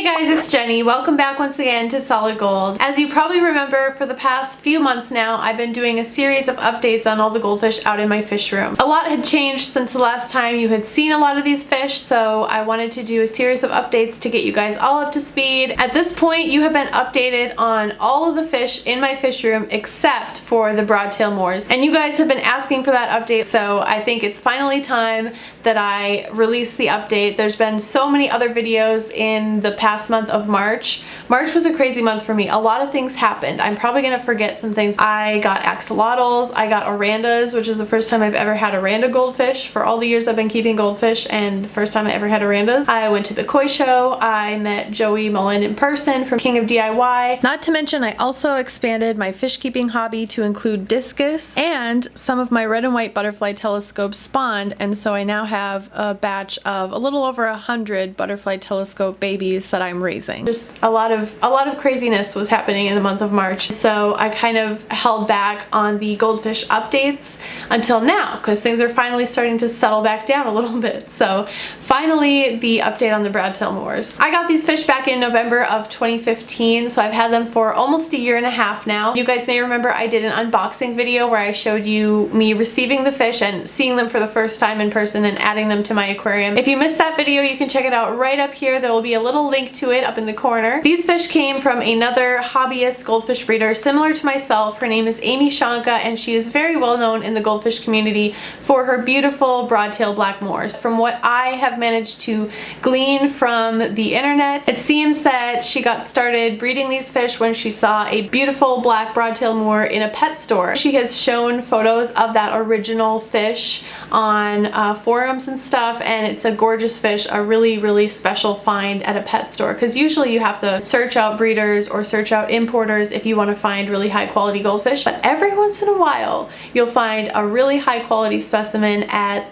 guys, it's Jenny. Welcome back once again to Solid Gold. As you probably remember, for the past few months now, I've been doing a series of updates on all the goldfish out in my fish room. A lot had changed since the last time you had seen a lot of these fish, so I wanted to do a series of updates to get you guys all up to speed. At this point, you have been updated on all of the fish in my fish room except for the Broadtail moors. And you guys have been asking for that update, so I think it's finally time that I release the update. There's been so many other videos in the past month of March. March was a crazy month for me. A lot of things happened. I'm probably gonna forget some things. I got axolotls, I got orandas, which is the first time I've ever had oranda goldfish for all the years I've been keeping goldfish, and the first time I ever had orandas. I went to the koi show. I met Joey Mullen in person from King of DIY. Not to mention, I also expanded my fish keeping hobby to include discus, and some of my red and white butterfly telescopes spawned, and so I now have a batch of a little over 100 butterfly telescope babies that I'm raising. Just a lot of craziness was happening in the month of March, so I kind of held back on the goldfish updates until now because things are finally starting to settle back down a little bit. So finally, the update on the Broadtail moors. I got these fish back in November of 2015, so I've had them for almost a year and a half now. You guys may remember I did an unboxing video where I showed you me receiving the fish and seeing them for the first time in person and adding them to my aquarium. If you missed that video, you can check it out right up here. There will be a little link to it up in the corner. These fish came from another hobbyist goldfish breeder similar to myself. Her name is Amy Shonka, and she is very well known in the goldfish community for her beautiful Broadtail black moors. From what I have managed to glean from the internet, it seems that she got started breeding these fish when she saw a beautiful black Broadtail moor in a pet store. She has shown photos of that original fish on forums and stuff, and it's a gorgeous fish, a really special find at a pet store, because usually you have to search out breeders or search out importers if you want to find really high quality goldfish, but every once in a while you'll find a really high quality specimen at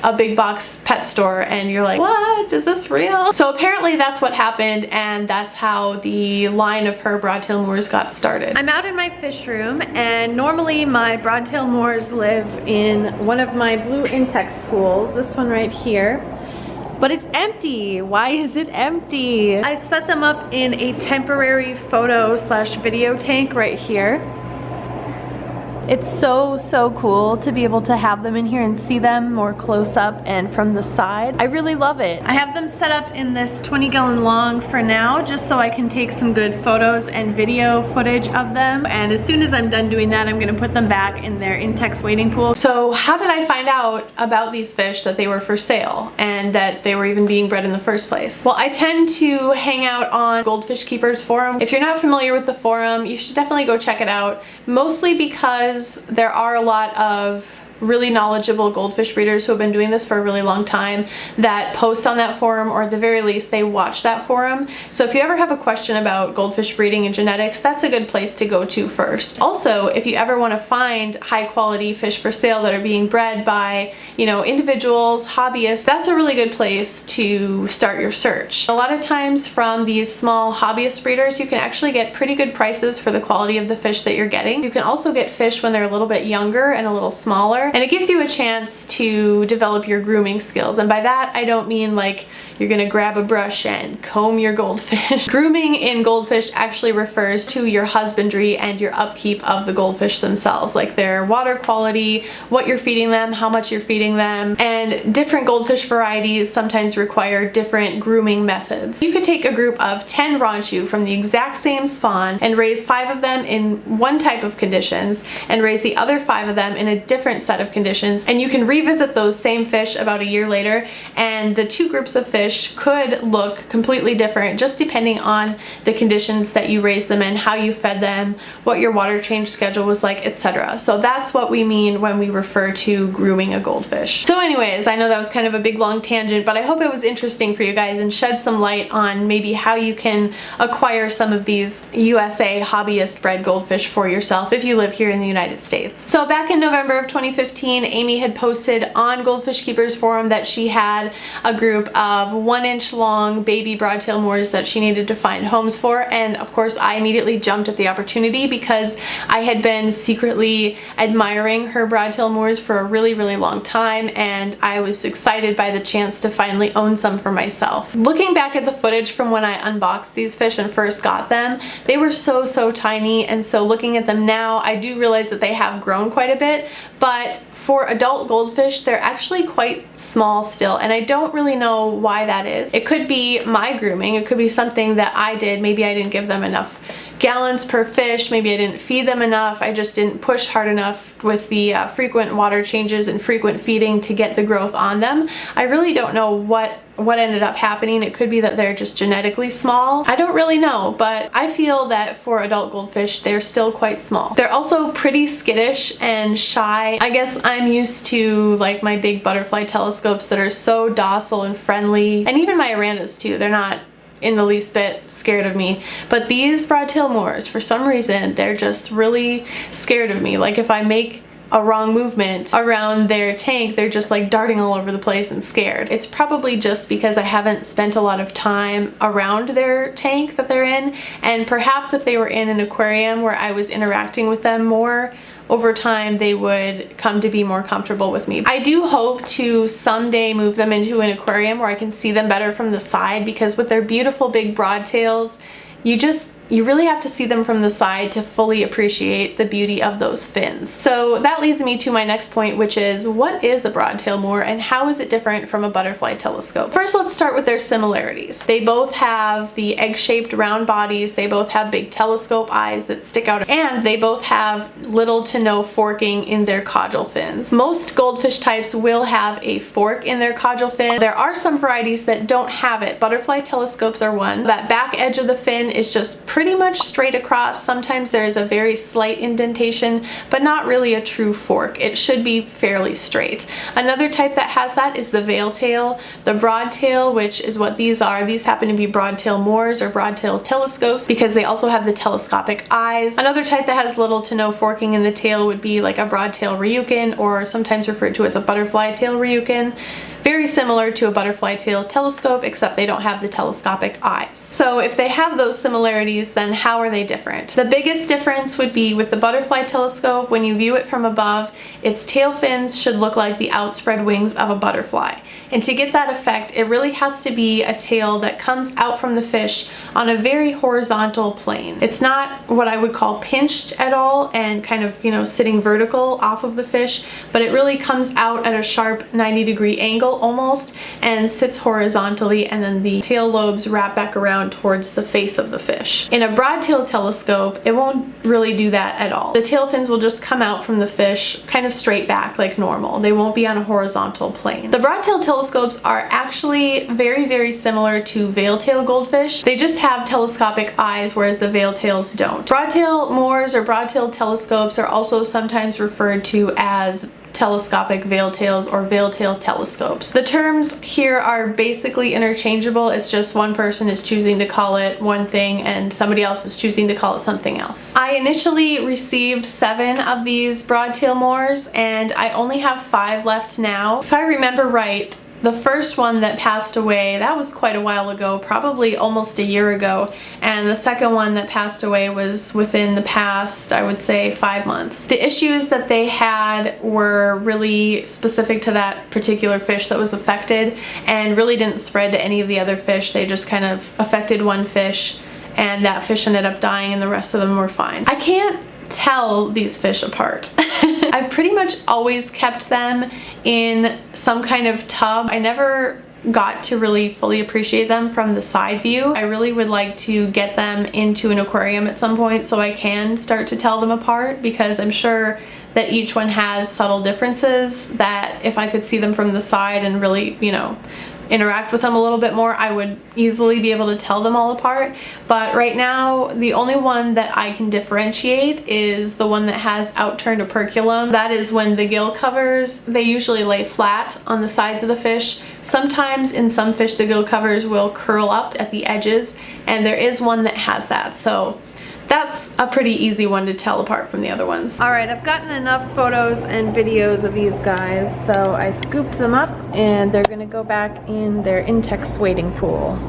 a big box pet store and you're like, what? Is this real? So apparently that's what happened, and that's how the line of her Broadtail moors got started. I'm out in my fish room, and normally my Broadtail moors live in one of my blue Intex pools, this one right here. But it's empty. Why is it empty? I set them up in a temporary photo/video tank right here. It's so cool to be able to have them in here and see them more close up and from the side. I really love it. I have them set up in this 20-gallon long for now, just so I can take some good photos and video footage of them. And as soon as I'm done doing that, I'm gonna put them back in their Intex waiting pool. So how did I find out about these fish, that they were for sale and that they were even being bred in the first place? Well, I tend to hang out on Goldfish Keepers forum. If you're not familiar with the forum, you should definitely go check it out, mostly because there are a lot of really knowledgeable goldfish breeders who have been doing this for a really long time that post on that forum, or at the very least they watch that forum. So if you ever have a question about goldfish breeding and genetics, that's a good place to go to first. Also, if you ever want to find high quality fish for sale that are being bred by, you know, individuals, hobbyists, that's a really good place to start your search. A lot of times from these small hobbyist breeders, you can actually get pretty good prices for the quality of the fish that you're getting. You can also get fish when they're a little bit younger and a little smaller, and it gives you a chance to develop your grooming skills. And by that, I don't mean like you're gonna grab a brush and comb your goldfish. Grooming in goldfish actually refers to your husbandry and your upkeep of the goldfish themselves, like their water quality, what you're feeding them, how much you're feeding them, and different goldfish varieties sometimes require different grooming methods. You could take a group of 10 ranchu from the exact same spawn and raise 5 of them in one type of conditions and raise the other 5 of them in a different set of conditions, and you can revisit those same fish about a year later, and the two groups of fish could look completely different just depending on the conditions that you raised them in, how you fed them, what your water change schedule was like, etc. So that's what we mean when we refer to grooming a goldfish. So anyways, I know that was kind of a big long tangent, but I hope it was interesting for you guys and shed some light on maybe how you can acquire some of these USA hobbyist bred goldfish for yourself if you live here in the United States. So back in November of 2015, 2015, Amy had posted on Goldfish Keepers forum that she had a group of 1-inch long baby broadtail moors that she needed to find homes for, and of course I immediately jumped at the opportunity because I had been secretly admiring her broadtail moors for a really long time, and I was excited by the chance to finally own some for myself. Looking back at the footage from when I unboxed these fish and first got them, they were so tiny, and so looking at them now, I do realize that they have grown quite a bit, but for adult goldfish, they're actually quite small still, and I don't really know why that is. It could be my grooming, it could be something that I did. Maybe I didn't give them enough gallons per fish, maybe I didn't feed them enough, I just didn't push hard enough with the frequent water changes and frequent feeding to get the growth on them. I really don't know what ended up happening. It could be that they're just genetically small. I don't really know, but I feel that for adult goldfish, they're still quite small. They're also pretty skittish and shy. I guess I'm used to like my big butterfly telescopes that are so docile and friendly, and even my Arandas too. They're not in the least bit scared of me, but these broadtail moors, for some reason, they're just really scared of me. Like if I make a wrong movement around their tank, they're just like darting all over the place and scared. It's probably just because I haven't spent a lot of time around their tank that they're in, and perhaps if they were in an aquarium where I was interacting with them more, over time they would come to be more comfortable with me. I do hope to someday move them into an aquarium where I can see them better from the side, because with their beautiful big broadtails, you really have to see them from the side to fully appreciate the beauty of those fins. So that leads me to my next point, which is, what is a broadtail moor and how is it different from a butterfly telescope? First, let's start with their similarities. They both have the egg-shaped round bodies, they both have big telescope eyes that stick out, and they both have little to no forking in their caudal fins. Most goldfish types will have a fork in their caudal fin. There are some varieties that don't have it. Butterfly telescopes are one. That back edge of the fin is just pretty much straight across. Sometimes there is a very slight indentation, but not really a true fork. It should be fairly straight. Another type that has that is the veil tail. The broadtail, which is what these are, these happen to be broadtail moors or broadtail telescopes because they also have the telescopic eyes. Another type that has little to no forking in the tail would be like a broadtail ryukin, or sometimes referred to as a butterfly tail ryukin. Very similar to a butterfly tail telescope, except they don't have the telescopic eyes. So if they have those similarities, then how are they different? The biggest difference would be with the butterfly telescope. When you view it from above, its tail fins should look like the outspread wings of a butterfly. And to get that effect, it really has to be a tail that comes out from the fish on a very horizontal plane. It's not what I would call pinched at all and kind of, sitting vertical off of the fish, but it really comes out at a sharp 90-degree angle almost and sits horizontally, and then the tail lobes wrap back around towards the face of the fish. In a broadtail telescope, it won't really do that at all. The tail fins will just come out from the fish kind of straight back like normal. They won't be on a horizontal plane. The broadtail telescopes are actually very similar to veil-tail goldfish. They just have telescopic eyes, whereas the veil-tails don't. Broadtail moors or broadtail telescopes are also sometimes referred to as telescopic veil-tails or veil-tail telescopes. The terms here are basically interchangeable. It's just one person is choosing to call it one thing and somebody else is choosing to call it something else. I initially received 7 of these broadtail moors and I only have 5 left now. If I remember right, the first one that passed away, that was quite a while ago, probably almost a year ago, and the second one that passed away was within the past, I would say, 5 months. The issues that they had were really specific to that particular fish that was affected and really didn't spread to any of the other fish. They just kind of affected one fish and that fish ended up dying and the rest of them were fine. I can't tell these fish apart. I've pretty much always kept them in some kind of tub. I never got to really fully appreciate them from the side view. I really would like to get them into an aquarium at some point so I can start to tell them apart, because I'm sure that each one has subtle differences that if I could see them from the side and really, interact with them a little bit more, I would easily be able to tell them all apart. But right now, the only one that I can differentiate is the one that has outturned operculum. That is when the gill covers, they usually lay flat on the sides of the fish. Sometimes in some fish, the gill covers will curl up at the edges, and there is one that has that. So that's a pretty easy one to tell apart from the other ones. Alright, I've gotten enough photos and videos of these guys, so I scooped them up and they're gonna go back in their Intex wading pool.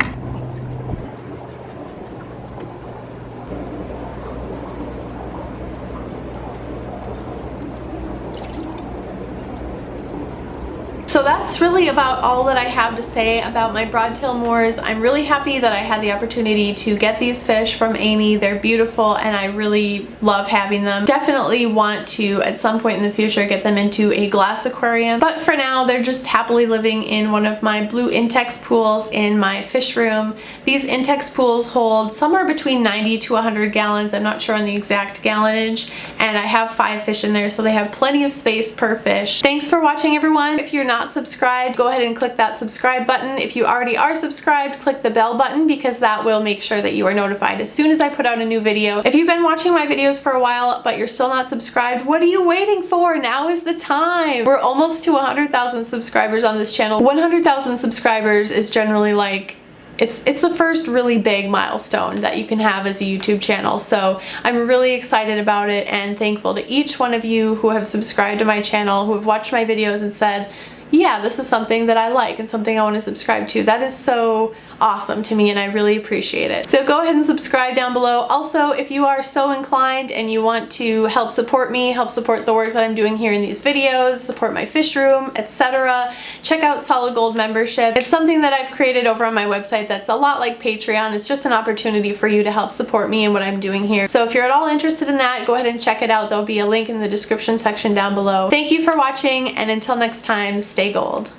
So that's really about all that I have to say about my Broadtail Moors. I'm really happy that I had the opportunity to get these fish from Amy. They're beautiful and I really love having them. Definitely want to, at some point in the future, get them into a glass aquarium. But for now, they're just happily living in one of my blue Intex pools in my fish room. These Intex pools hold somewhere between 90 to 100 gallons. I'm not sure on the exact gallonage. And I have 5 fish in there, so they have plenty of space per fish. Thanks for watching, everyone. If you're not subscribed, go ahead and click that subscribe button. If you already are subscribed, click the bell button because that will make sure that you are notified as soon as I put out a new video. If you've been watching my videos for a while but you're still not subscribed, what are you waiting for? Now is the time. We're almost to 100,000 subscribers on this channel. 100,000 subscribers is generally like it's the first really big milestone that you can have as a YouTube channel, so I'm really excited about it and thankful to each one of you who have subscribed to my channel, who have watched my videos and said, yeah, this is something that I like and something I want to subscribe to. That is so awesome to me and I really appreciate it. So go ahead and subscribe down below. Also, if you are so inclined and you want to help support me, help support the work that I'm doing here in these videos, support my fish room, etc., check out Solid Gold membership. It's something that I've created over on my website that's a lot like Patreon. It's just an opportunity for you to help support me and what I'm doing here. So if you're at all interested in that, go ahead and check it out. There'll be a link in the description section down below. Thank you for watching, and until next time, stay gold.